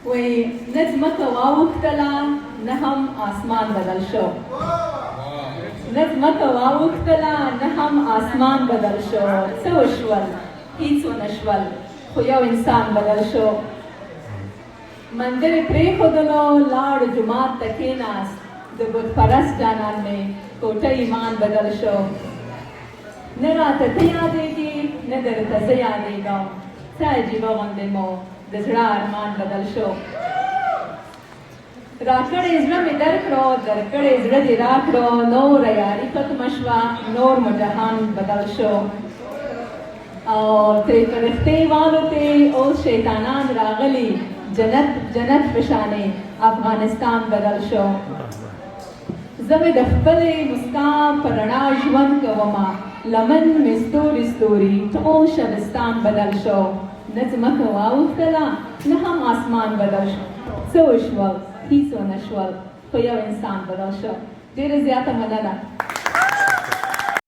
وی نه ځمکه واوښتله نه هم آسمان بدل شو. نه ځمکه واوښتله نه هم آسمان بدل شو. څه وشول؟ هیڅ ونه شول، خو یو انسان بدل شو. منظر یې پرېښودلو، لاړ جومات ته کېناست. د بت پرست جانان مې کوټه ایمان بدل شو. نه راته ته یادېږي نه درته زه یادېږم، څه عجیبه غوندې مو د زړه ارمان بدل شو. راکړې زړه مې درکړو، درکړې زړه دې راکړو، نوره یاري ختمه شوه، نور مو جهان بدل شو. او ترې فرښتې والوتې، اوس شیطانان راغلي، جنت جنت په شانې افغانستان بدل شو. زه مې د خپلې مسکا په رڼا ژوند کومه، لمن مې ستوري ستوري ټول شبستان بدل شو. نه ځمکه واوښتله نه هم آسمان بدل شو. څه وشول؟ هیڅ ونه شول، خو یو انسان بدل شو. ډېره زیاته مننه.